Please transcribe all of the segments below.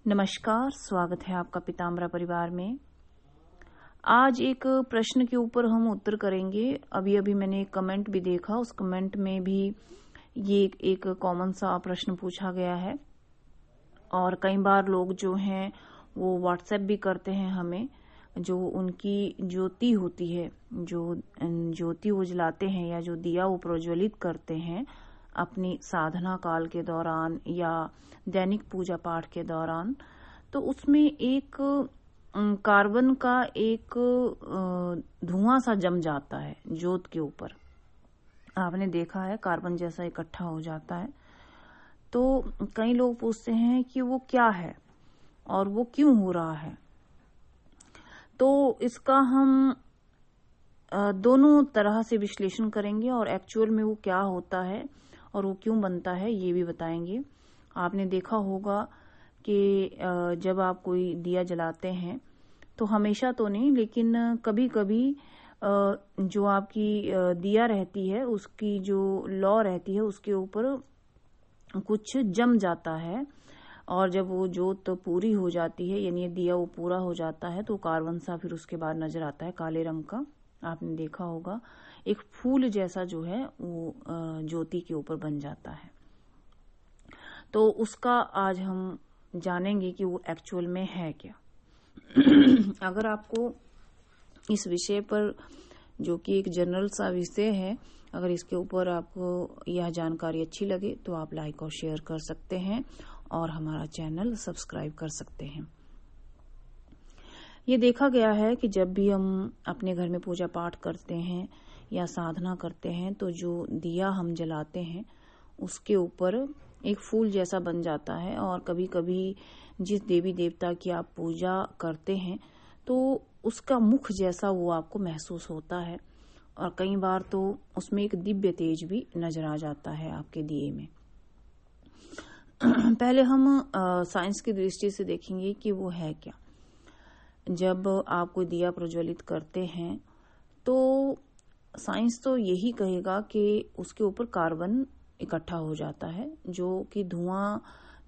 नमस्कार, स्वागत है आपका पीताम्बरा परिवार में। आज एक प्रश्न के ऊपर हम उत्तर करेंगे। अभी अभी मैंने एक कमेंट भी देखा, उस कमेंट में भी ये एक कॉमन सा प्रश्न पूछा गया है और कई बार लोग जो हैं वो व्हाट्सएप भी करते हैं हमें। जो उनकी ज्योति होती है, जो ज्योति वो जलाते हैं या जो दिया वो प्रज्वलित करते हैं अपनी साधना काल के दौरान या दैनिक पूजा पाठ के दौरान, तो उसमें एक कार्बन का एक धुआं सा जम जाता है ज्योत के ऊपर। आपने देखा है कार्बन जैसा इकट्ठा हो जाता है। तो कई लोग पूछते हैं कि वो क्या है और वो क्यों हो रहा है। तो इसका हम दोनों तरह से विश्लेषण करेंगे और एक्चुअल में वो क्या होता है और वो क्यों बनता है ये भी बताएंगे। आपने देखा होगा कि जब आप कोई दिया जलाते हैं तो हमेशा तो नहीं, लेकिन कभी कभी जो आपकी दिया रहती है उसकी जो लौ रहती है उसके ऊपर कुछ जम जाता है और जब वो जोत पूरी हो जाती है, यानी दिया वो पूरा हो जाता है, तो कार्बन सा फिर उसके बाद नजर आता है काले रंग का। आपने देखा होगा एक फूल जैसा जो है वो ज्योति के ऊपर बन जाता है। तो उसका आज हम जानेंगे कि वो एक्चुअल में है क्या। अगर आपको इस विषय पर, जो कि एक जनरल सा विषय है, अगर इसके ऊपर आपको यह जानकारी अच्छी लगे तो आप लाइक और शेयर कर सकते हैं और हमारा चैनल सब्सक्राइब कर सकते हैं। ये देखा गया है कि जब भी हम अपने घर में पूजा पाठ करते हैं या साधना करते हैं तो जो दिया हम जलाते हैं उसके ऊपर एक फूल जैसा बन जाता है और कभी कभी जिस देवी देवता की आप पूजा करते हैं तो उसका मुख जैसा वो आपको महसूस होता है और कई बार तो उसमें एक दिव्य तेज भी नजर आ जाता है आपके दिए में। पहले हम साइंस की दृष्टि से देखेंगे कि वो है क्या। जब आप कोई दिया प्रज्वलित करते हैं तो साइंस तो यही कहेगा कि उसके ऊपर कार्बन इकट्ठा हो जाता है, जो कि धुआं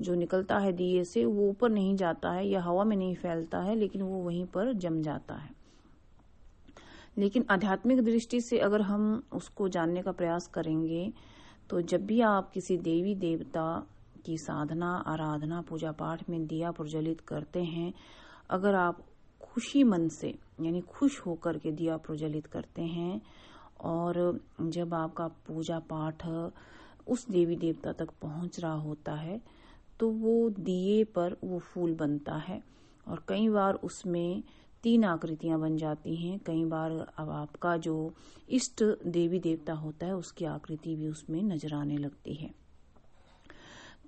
जो निकलता है दिए से वो ऊपर नहीं जाता है या हवा में नहीं फैलता है, लेकिन वो वहीं पर जम जाता है। लेकिन आध्यात्मिक दृष्टि से अगर हम उसको जानने का प्रयास करेंगे तो जब भी आप किसी देवी देवता की साधना, आराधना, पूजा पाठ में दिया प्रज्वलित करते हैं, अगर आप खुशी मन से यानी खुश होकर के दिया प्रज्वलित करते हैं और जब आपका पूजा पाठ उस देवी देवता तक पहुंच रहा होता है तो वो दिए पर वो फूल बनता है और कई बार उसमें 3 आकृतियां बन जाती हैं। कई बार अब आपका जो इष्ट देवी देवता होता है उसकी आकृति भी उसमें नजर आने लगती है।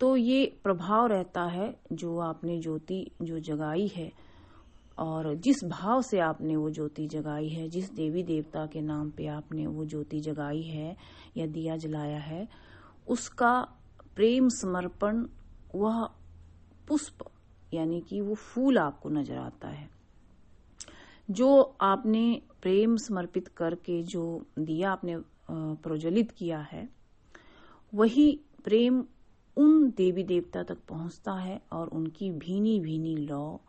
तो ये प्रभाव रहता है जो आपने ज्योति जो जगाई है और जिस भाव से आपने वो ज्योति जगाई है, जिस देवी देवता के नाम पे आपने वो ज्योति जगाई है या दिया जलाया है, उसका प्रेम समर्पण, वह पुष्प यानी कि वो फूल आपको नजर आता है। जो आपने प्रेम समर्पित करके जो दिया आपने प्रज्वलित किया है, वही प्रेम उन देवी देवता तक पहुंचता है और उनकी भीनी भीनी लौ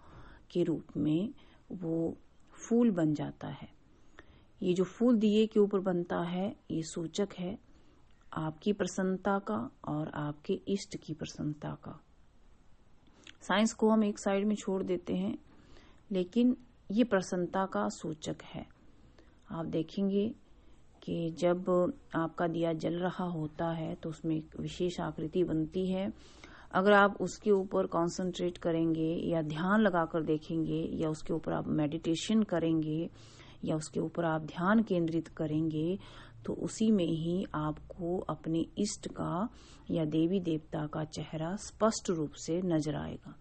के रूप में वो फूल बन जाता है। ये जो फूल दिए के ऊपर बनता है ये सूचक है आपकी प्रसन्नता का और आपके इष्ट की प्रसन्नता का। साइंस को हम एक साइड में छोड़ देते हैं, लेकिन ये प्रसन्नता का सूचक है। आप देखेंगे कि जब आपका दिया जल रहा होता है तो उसमें एक विशेष आकृति बनती है। अगर आप उसके ऊपर कंसंट्रेट करेंगे या ध्यान लगाकर देखेंगे या उसके ऊपर आप मेडिटेशन करेंगे या उसके ऊपर आप ध्यान केंद्रित करेंगे तो उसी में ही आपको अपने इष्ट का या देवी देवता का चेहरा स्पष्ट रूप से नजर आएगा।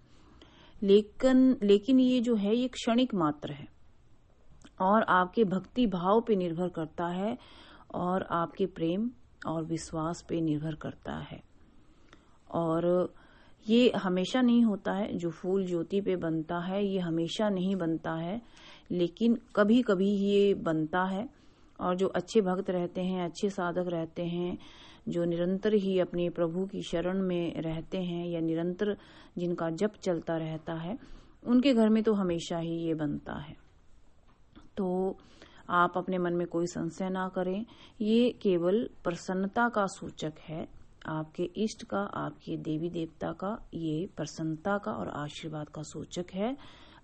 लेकिन ये जो है ये क्षणिक मात्र है और आपके भक्ति भाव पे निर्भर करता है और आपके प्रेम और विश्वास पे निर्भर करता है। और ये हमेशा नहीं होता है। जो फूल ज्योति पे बनता है ये हमेशा नहीं बनता है, लेकिन कभी कभी ये बनता है। और जो अच्छे भक्त रहते हैं, अच्छे साधक रहते हैं, जो निरंतर ही अपने प्रभु की शरण में रहते हैं या निरंतर जिनका जप चलता रहता है, उनके घर में तो हमेशा ही ये बनता है। तो आप अपने मन में कोई संशय ना करें, ये केवल प्रसन्नता का सूचक है, आपके इष्ट का, आपके देवी देवता का ये प्रसन्नता का और आशीर्वाद का सूचक है।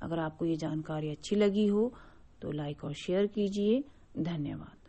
अगर आपको ये जानकारी अच्छी लगी हो तो लाइक और शेयर कीजिए। धन्यवाद।